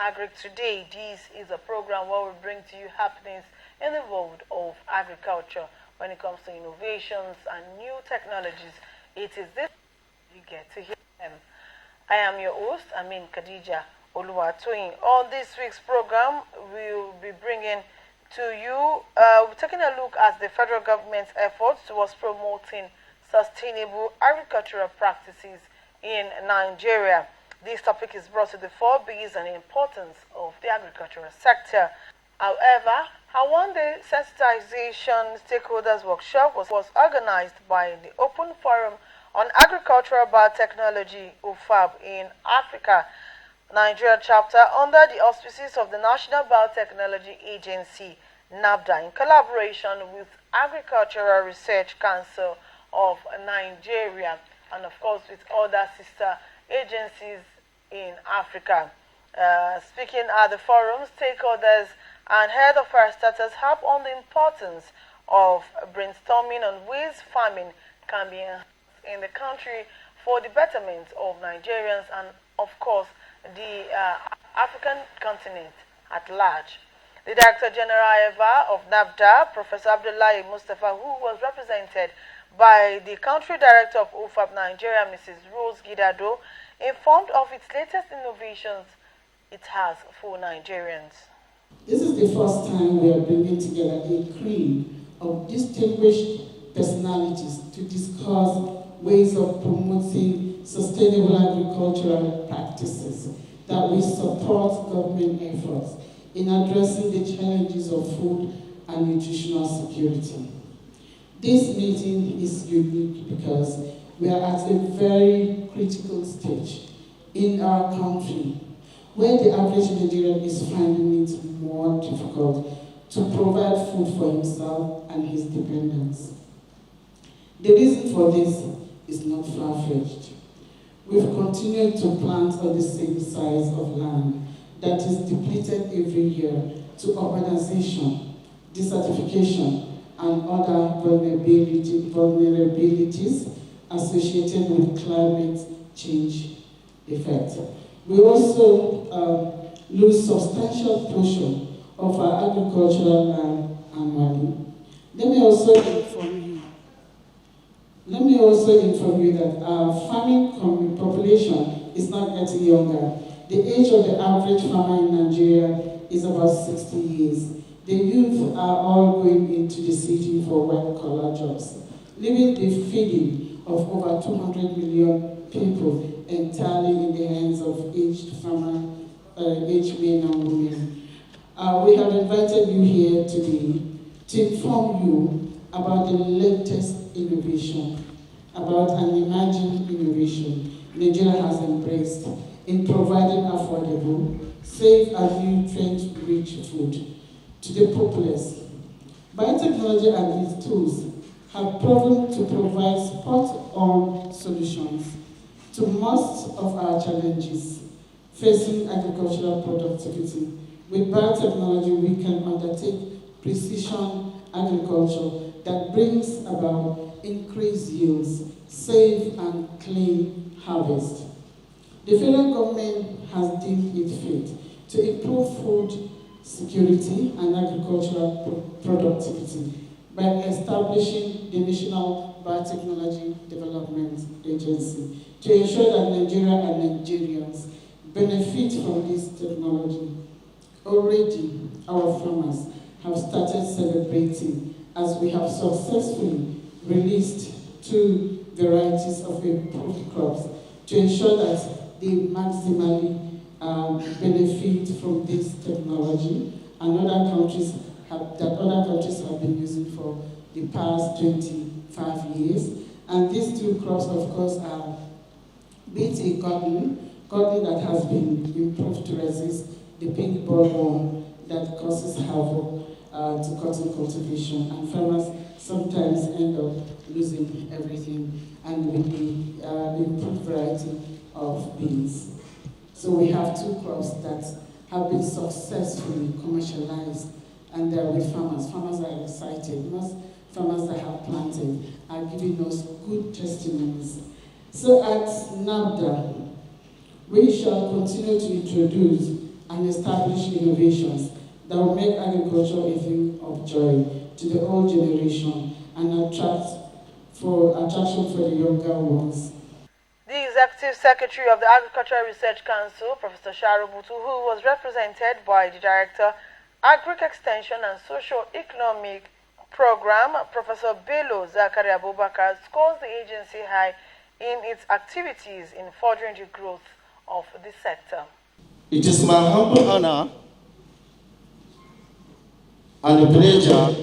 AGRIC Today. This is a program where we bring to you happenings in the world of agriculture when it comes to innovations and new technologies. It is this you get to hear them. I am your host, Amin Khadija Oluwatoyin. On this week's program, we'll be bringing to you, we're taking a look at the federal government's efforts towards promoting sustainable agricultural practices in Nigeria. This topic is brought to the fore based on the importance of the agricultural sector. However, a one-day sensitization stakeholders workshop was organized by the Open Forum on Agricultural Biotechnology (OFAB) in Africa, Nigeria chapter under the auspices of the National Biotechnology Agency (NABDA) in collaboration with Agricultural Research Council of Nigeria and of course with other sister agencies in Africa. Speaking at the forum, stakeholders and head of fire starters harp on the importance of brainstorming on ways farming can be enhanced in the country for the betterment of Nigerians and of course the African continent at large. The Director General of NABDA, Professor Abdullahi Mustafa, who was represented by the Country Director of OFAB Nigeria, Mrs. Rose Gidado, informed of its latest innovations it has for Nigerians. This is the first time we are bringing together a cream of distinguished personalities to discuss ways of promoting sustainable agricultural practices that will support government efforts in addressing the challenges of food and nutritional security. This meeting is unique because we are at a very critical stage in our country where the average Nigerian is finding it more difficult to provide food for himself and his dependents. The reason for this is not far-fetched. We've continued to plant on the same size of land that is depleted every year to urbanization, desertification, and other vulnerabilities associated with climate change effect. We also lose substantial portion of our agricultural land annually. Let me also inform you that our farming population is not getting younger. The age of the average farmer in Nigeria is about 60 years. The youth are all going into the city for white-collar jobs, leaving the feeding of over 200 million people entirely in the hands of aged men and women. We have invited you here today to inform you about the latest innovation, about an emerging innovation Nigeria has embraced in providing affordable, safe and nutrient-rich food to the populace. Biotechnology and its tools have proven to provide spot-on solutions to most of our challenges facing agricultural productivity. With biotechnology, we can undertake precision agriculture that brings about increased yields, safe and clean harvest. The federal government has deemed it fit to improve food security and agricultural productivity by establishing the National Biotechnology Development Agency to ensure that Nigeria and Nigerians benefit from this technology. Already, our farmers have started celebrating as we have successfully released 2 varieties of improved crops to ensure that they maximally benefit from this technology and other countries have been using for the past 25 years. And these 2 crops, of course, are BT cotton that has been improved to resist the pink bollworm that causes havoc to cotton cultivation, and farmers sometimes end up losing everything, and with the improved variety of beans. So we have 2 crops that have been successfully commercialized, and they're with farmers. Farmers are excited. Most farmers that have planted are giving us good testimonies. So at NABDA, we shall continue to introduce and establish innovations that will make agriculture a thing of joy to the old generation and attraction for the younger ones. The Executive Secretary of the Agricultural Research Council, Professor Sharu Butu, who was represented by the Director, AGRIC Extension and Socio-Economic Program, Professor Bello Zakari Abubakar, scores the agency high in its activities in furthering the growth of the sector. It is my humble honor and a pleasure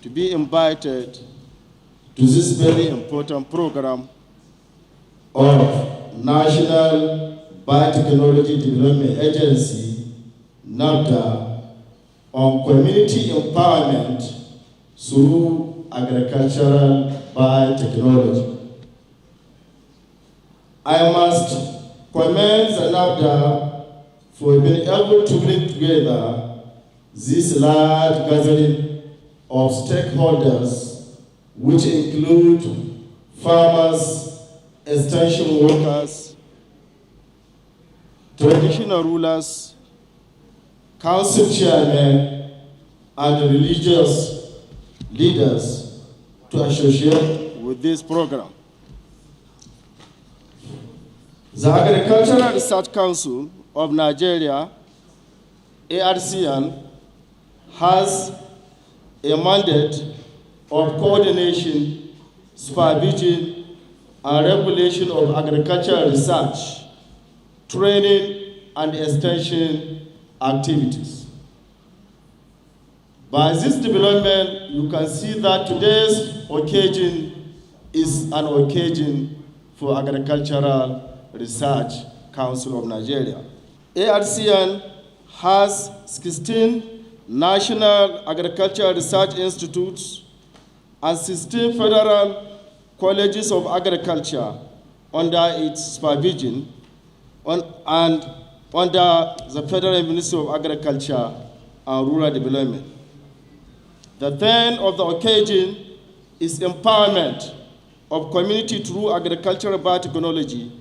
to be invited to this very important program of National Biotechnology Development Agency, NAFDA, on community empowerment through agricultural biotechnology. I must commend the NAFDA for being able to bring together this large gathering of stakeholders, which include farmers, extension workers, traditional rulers, council chairmen, and religious leaders to associate with this program. The Agricultural Research Council of Nigeria, ARCN, has a mandate of coordination, supervision, and regulation of agricultural research, training, and extension activities. By this development, you can see that today's occasion is an occasion for Agricultural Research Council of Nigeria. ARCN has 16 national agricultural research institutes and 16 federal colleges of agriculture under its supervision and under the Federal Ministry of Agriculture and Rural Development. The theme of the occasion is empowerment of community through agricultural biotechnology,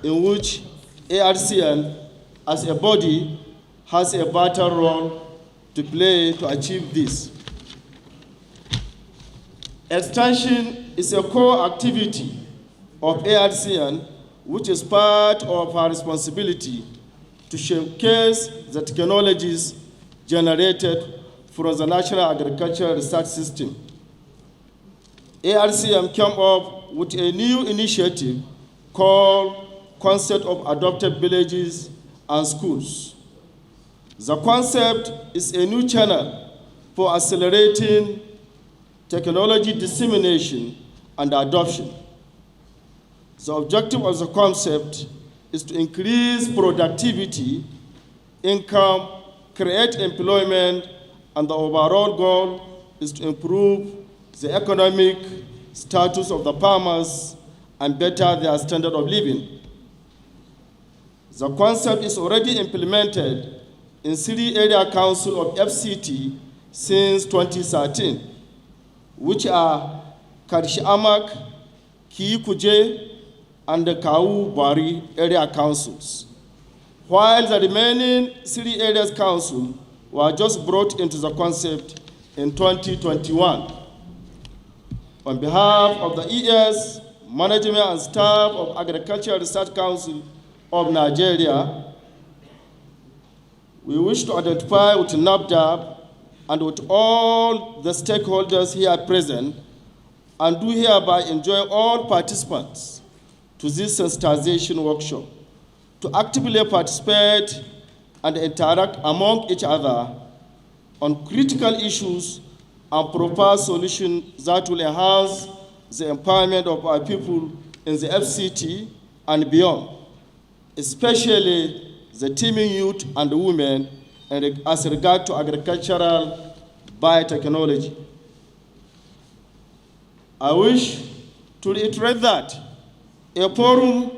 in which ARCN as a body has a vital role to play to achieve this. Extension is a core activity of ARCN, which is part of our responsibility to showcase the technologies generated from the National Agricultural Research System. ARCN came up with a new initiative called Concept of Adopted Villages and Schools. The concept is a new channel for accelerating technology dissemination and adoption. The objective of the concept is to increase productivity, income, create employment, and the overall goal is to improve the economic status of the farmers and better their standard of living. The concept is already implemented in 3 area councils of FCT since 2013, which are Karshamak, Kiyikuje, and the Kau Bari area councils, while the remaining 3 areas councils were just brought into the concept in 2021. On behalf of the ES, management and staff of Agricultural Research Council of Nigeria, we wish to identify with NAFDA and with all the stakeholders here present, and do hereby enjoin all participants to this sensitization workshop to actively participate and interact among each other on critical issues and propose solutions that will enhance the empowerment of our people in the FCT and beyond, especially the teeming youth and women as regard to agricultural biotechnology. I wish to reiterate that a forum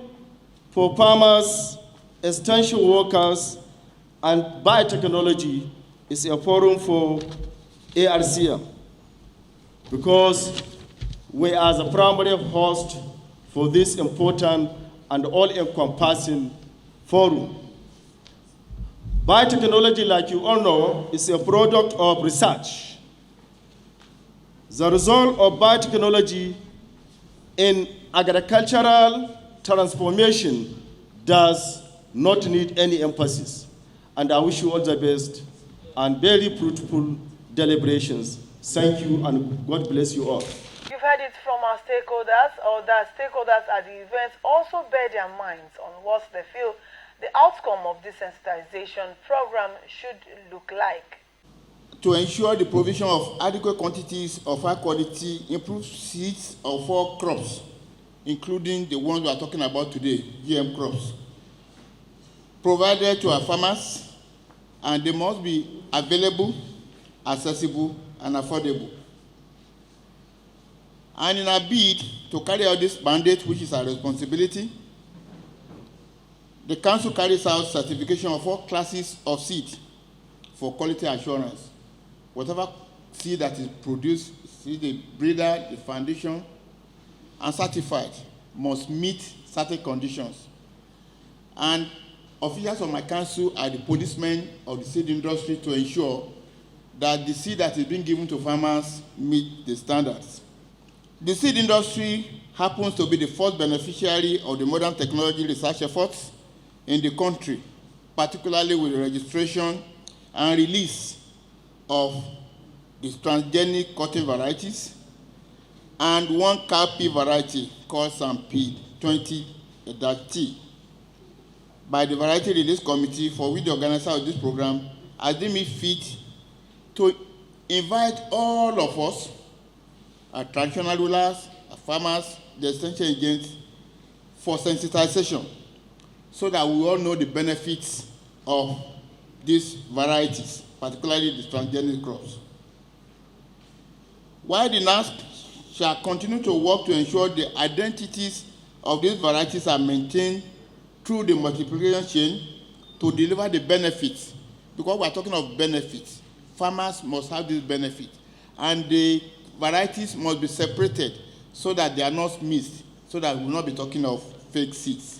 for farmers, extension workers, and biotechnology is a forum for ARCN, because we are the primary host for this important and all-encompassing forum. Biotechnology, like you all know, is a product of research. The result of biotechnology in agricultural transformation does not need any emphasis. And I wish you all the best and very fruitful deliberations. Thank you and God bless you all. You've heard it from our stakeholders, or that stakeholders at the event also bear their minds on what they feel the outcome of this sensitization program should look like. To ensure the provision of adequate quantities of high quality improved seeds of all crops, including the ones we are talking about today, GM crops, provided to our farmers, and they must be available, accessible, and affordable. And in our bid to carry out this mandate, which is our responsibility, the Council carries out certification of all classes of seed for quality assurance. Whatever seed that is produced, seed the breeder, the foundation, and certified must meet certain conditions. And officials of my council are the policemen of the seed industry to ensure that the seed that is being given to farmers meet the standards. The seed industry happens to be the first beneficiary of the modern technology research efforts in the country, particularly with the registration and release of the transgenic cotton varieties and one cowpea variety called Stampede 20-T by the Variety Release Committee, for which the organizer of this program has deemed it fit to invite all of us, our traditional rulers, our farmers, the extension agents, for sensitization, so that we all know the benefits of these varieties, particularly the transgenic crops. While the NASP shall continue to work to ensure the identities of these varieties are maintained through the multiplication chain to deliver the benefits, because we're talking of benefits, farmers must have this benefit, and the varieties must be separated so that they are not mixed, so that we will not be talking of fake seeds.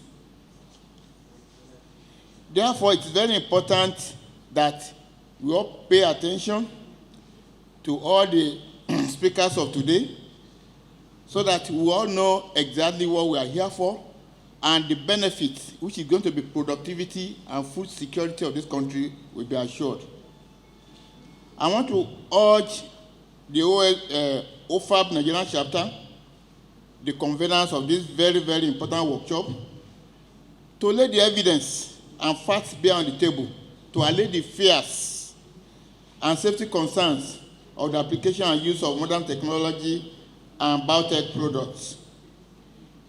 Therefore, it's very important that we all pay attention to all the speakers of today, so that we all know exactly what we are here for and the benefits, which is going to be productivity and food security of this country, will be assured. I want to urge the OFAB Nigerian chapter, the conveners of this very, very important workshop, to lay the evidence and facts bare on the table to allay the fears and safety concerns of the application and use of modern technology and biotech products.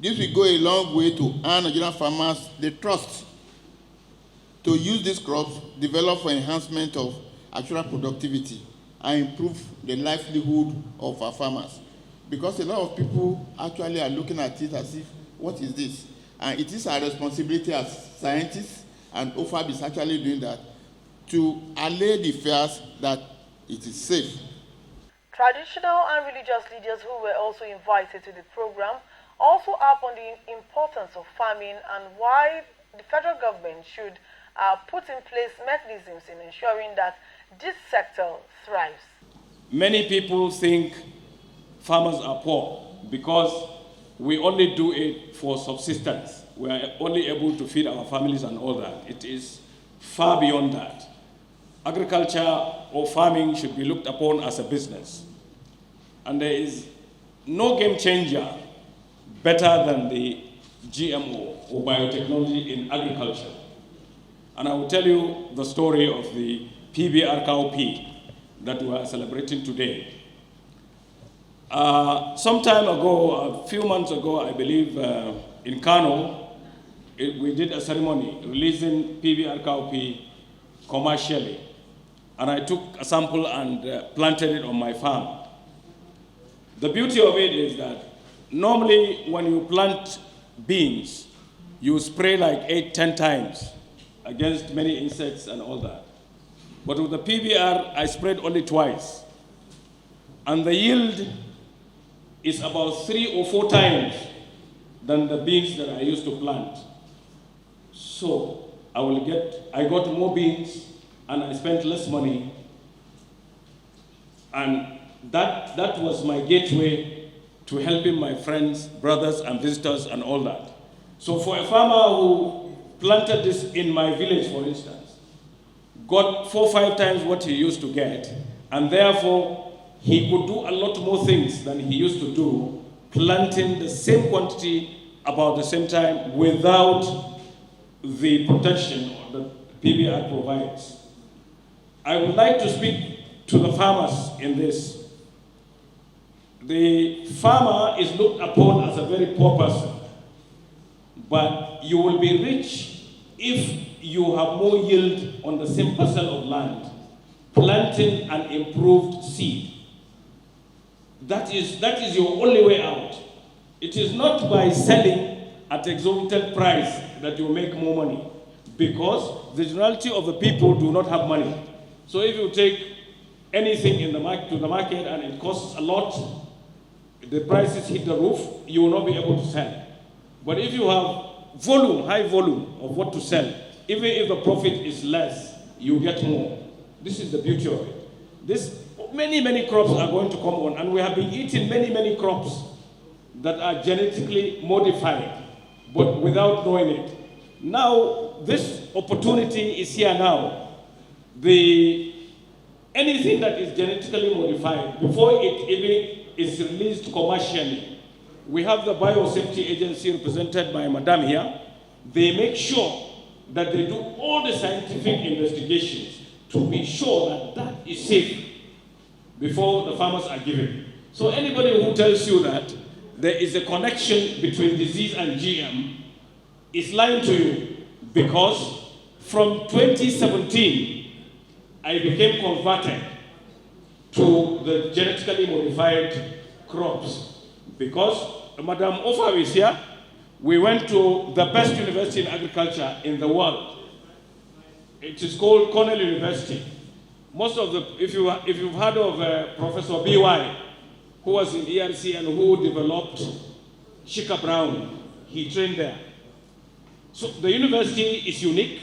This will go a long way to earn Nigerian farmers the trust to use these crops developed for enhancement of actual productivity and improve the livelihood of our farmers. Because a lot of people actually are looking at it as if, what is this? And it is our responsibility as scientists, and OFAB is actually doing that, to allay the fears that it is safe. Traditional and religious leaders who were also invited to the program also harp on the importance of farming and why the federal government should put in place mechanisms in ensuring that this sector thrives. Many people think farmers are poor because we only do it for subsistence. We are only able to feed our families and all that. It is far beyond that. Agriculture or farming should be looked upon as a business. And there is no game changer better than the GMO or biotechnology in agriculture. And I will tell you the story of the PBR cowpea that we are celebrating today. Some time ago, a few months ago, I believe, in Kano, we did a ceremony releasing PBR cowpea commercially. And I took a sample and planted it on my farm. The beauty of it is that normally when you plant beans, you spray like 8-10 times against many insects and all that. But with the PBR, I sprayed only twice. And the yield is about 3 or 4 times than the beans that I used to plant. So I got more beans and I spent less money. And that was my gateway to helping my friends, brothers, and visitors, and all that. So for a farmer who planted this in my village, for instance, got 4 or 5 times what he used to get, and therefore he could do a lot more things than he used to do, planting the same quantity about the same time without the protection that PBR provides. I would like to speak to the farmers in this. The farmer is looked upon as a very poor person, but you will be rich if you have more yield on the same parcel of land, planting an improved seed. That is your only way out. It is not by selling at exorbitant price that you make more money, because the generality of the people do not have money. So if you take anything in the market to the market and it costs a lot, the prices hit the roof, you will not be able to sell. But if you have volume, high volume of what to sell, even if the profit is less, you get more. This is the beauty of it. Many crops are going to come on, and we have been eating many crops that are genetically modified, but without knowing it. Now, this opportunity is here now. Anything that is genetically modified, before it even is released commercially, we have the Biosafety Agency represented by Madam here. They make sure that they do all the scientific investigations to be sure that that is safe before the farmers are given. So anybody who tells you that there is a connection between disease and GM is lying to you, because from 2017, I became converted to the genetically modified crops, because Madam Ofa is here. We went to the best university in agriculture in the world. It is called Cornell University. Most of if you've heard of Professor B.Y., who was in ERC and who developed Shika Brown, he trained there. So the university is unique.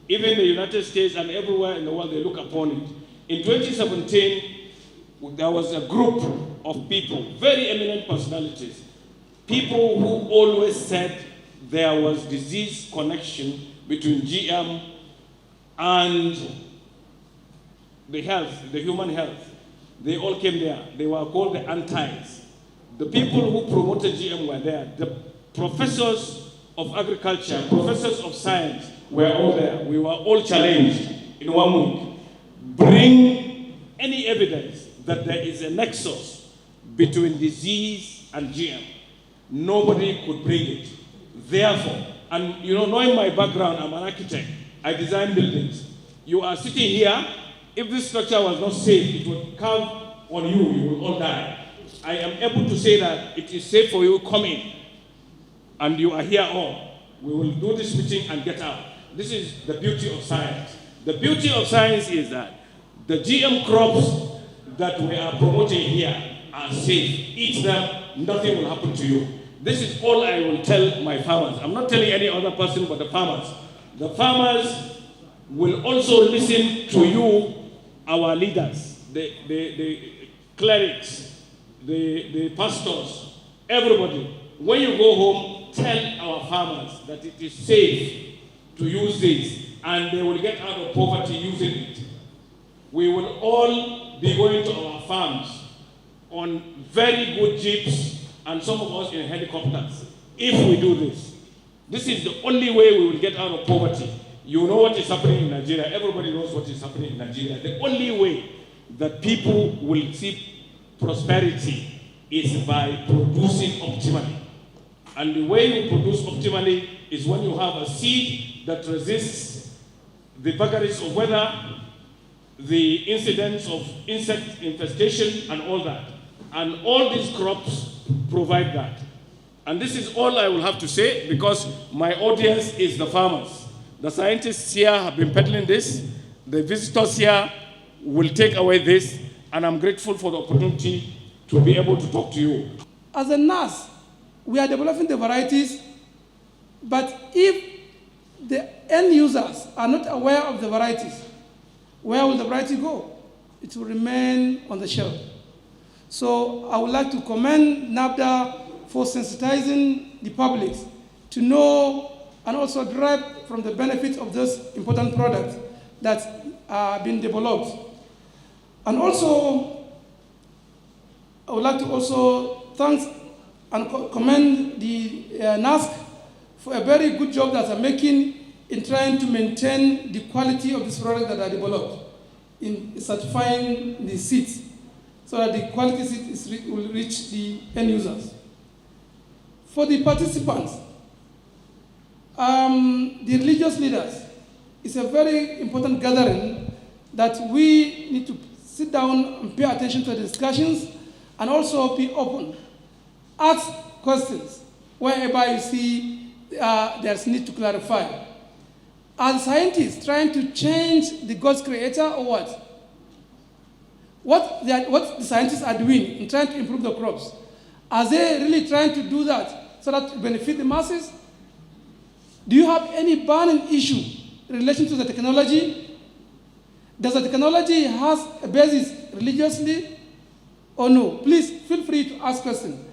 Even the United States and everywhere in the world, they look upon it. In 2017, there was a group of people, very eminent personalities, people who always said there was disease connection between GM and the health, the human health. They all came there. They were called the antis. The people who promoted GM were there. The professors of agriculture, professors of science were all there. We were all challenged in 1 week. Bring any evidence that there is a nexus between disease and GM. Nobody could bring it. Therefore, and knowing my background, I'm an architect. I design buildings. You are sitting here. If this structure was not safe, it would come on you. You will all die. I am able to say that it is safe for you. Come in. And you are here all. We will do this meeting and get out. This is the beauty of science. The beauty of science is that the GM crops that we are promoting here are safe. Eat them, nothing will happen to you. This is all I will tell my farmers. I'm not telling any other person but the farmers. The farmers will also listen to you, our leaders, the clerics, the pastors, everybody. When you go home, tell our farmers that it is safe to use this, and they will get out of poverty using it. We will all be going to our farms on very good jeeps, and some of us in helicopters, if we do this. This is the only way we will get out of poverty. You know what is happening in Nigeria. Everybody knows what is happening in Nigeria. The only way that people will see prosperity is by producing optimally. And the way you produce optimally is when you have a seed that resists the vagaries of weather, the incidents of insect infestation, and all that. And all these crops provide that. And this is all I will have to say, because my audience is the farmers. The scientists here have been peddling this. The visitors here will take away this. And I'm grateful for the opportunity to be able to talk to you. As a nurse, we are developing the varieties, but if the end users are not aware of the varieties, where will the variety go? It will remain on the shelf. So I would like to commend NAFDA for sensitizing the public to know and also derive from the benefits of those important products that are being developed. And also, I would like to also thank and commend the NASC for a very good job that they're making in trying to maintain the quality of this product that are developed in certifying the seeds so that the quality seed will reach the end users. For the participants, the religious leaders, it's a very important gathering that we need to sit down and pay attention to the discussions and also be open. Ask questions wherever you see there's need to clarify. Are scientists trying to change the God's creator or what? What the scientists are doing in trying to improve the crops, are they really trying to do that so that to benefit the masses? Do you have any burning issue in relation to the technology? Does the technology has a basis religiously or no? Please feel free to ask questions.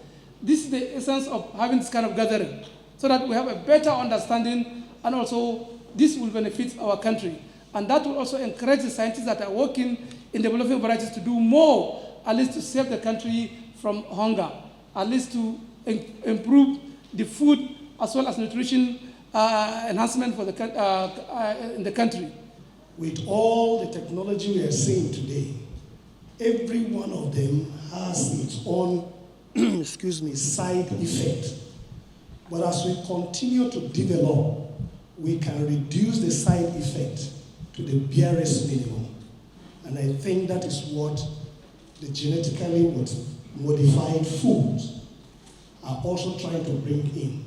This is the essence of having this kind of gathering so that we have a better understanding and also this will benefit our country. And that will also encourage the scientists that are working in developing varieties to do more, at least to save the country from hunger, at least to improve the food as well as nutrition enhancement for in the country. With all the technology we are seeing today, every one of them has its own side effect. But as we continue to develop, we can reduce the side effect to the barest minimum. And I think that is what the genetically modified foods are also trying to bring in.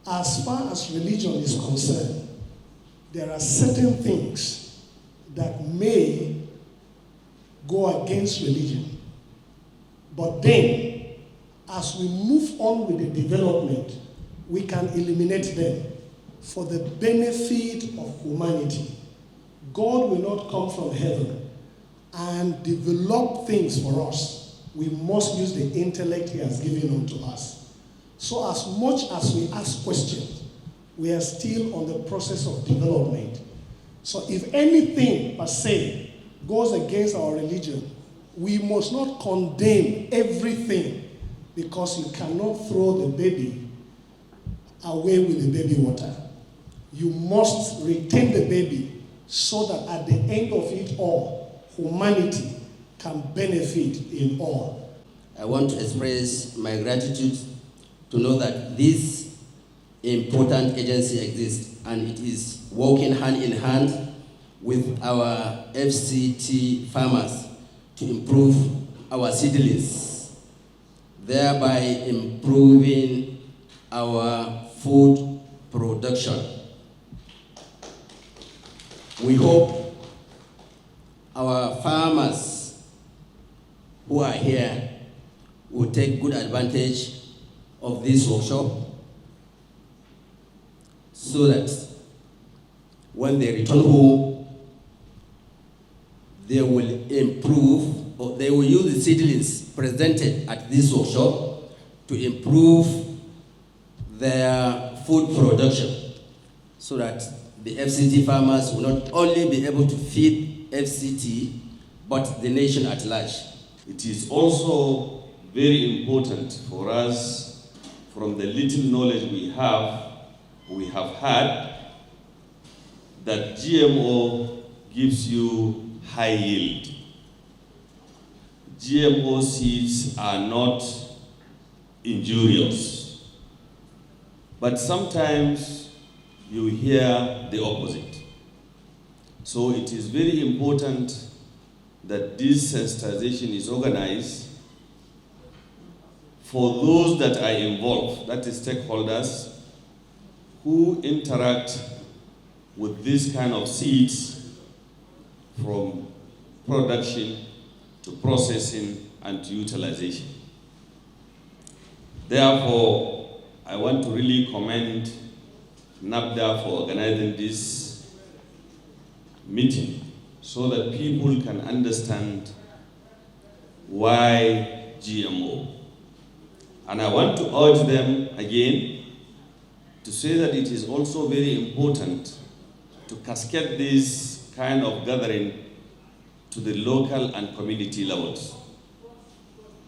As far as religion is concerned, there are certain things that may go against religion. But then, as we move on with the development, we can eliminate them for the benefit of humanity. God will not come from heaven and develop things for us. We must use the intellect he has given unto us. So as much as we ask questions, we are still on the process of development. So if anything per se goes against our religion, we must not condemn everything because you cannot throw the baby away with the baby water. You must retain the baby so that at the end of it all, humanity can benefit in all. I want to express my gratitude to know that this important agency exists and it is working hand in hand with our FCT farmers to improve our seedlings, thereby improving our food production. We hope our farmers who are here will take good advantage of this workshop so that when they return home, they will improve, or they will use the seedlings presented at this workshop to improve their food production so that the FCT farmers will not only be able to feed FCT, but the nation at large. It is also very important for us, from the little knowledge we have had, that GMO gives you high yield. GMO seeds are not injurious, but sometimes you hear the opposite. So it is very important that this sensitization is organized for those that are involved, that is stakeholders, who interact with this kind of seeds from production to processing and to utilization. Therefore, I want to really commend NAFDA for organizing this meeting so that people can understand why GMO. And I want to urge them again to say that it is also very important to cascade this kind of gathering to the local and community levels.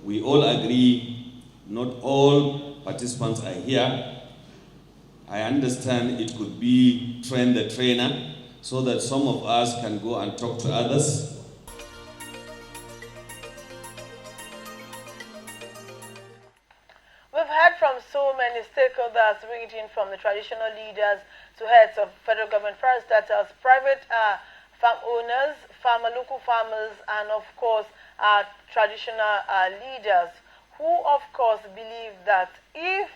We all agree not all participants are here. I understand it could be train the trainer so that some of us can go and talk to others. We've heard from so many stakeholders, ranging from the traditional leaders to heads of federal government parastatals, private farm owners, local farmers, and of course traditional leaders who of course believe that if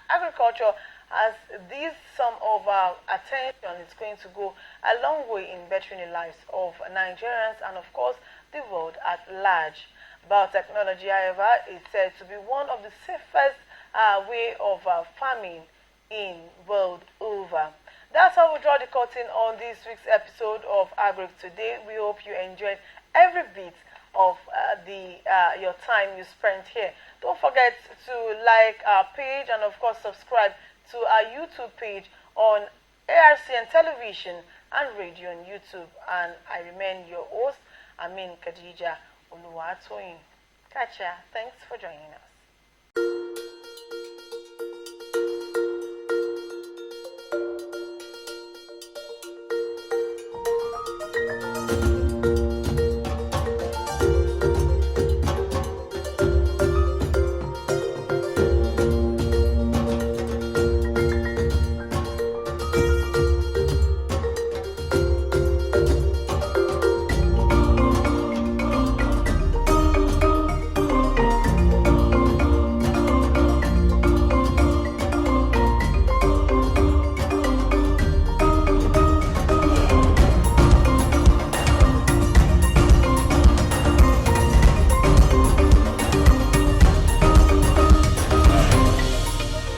agriculture has this sum of attention, it's going to go a long way in bettering the lives of Nigerians and of course the world at large. Biotechnology, however, is said to be one of the safest way of farming in world over. That's how we draw the curtain on this week's episode of AGRIC Today. We hope you enjoyed every bit of your time you spent here. Don't forget to like our page and of course subscribe to our YouTube page on ARCN Television and Radio on YouTube. And I remain your host, Amin Khadija Oluwatoyin. Catch ya. Thanks for joining us.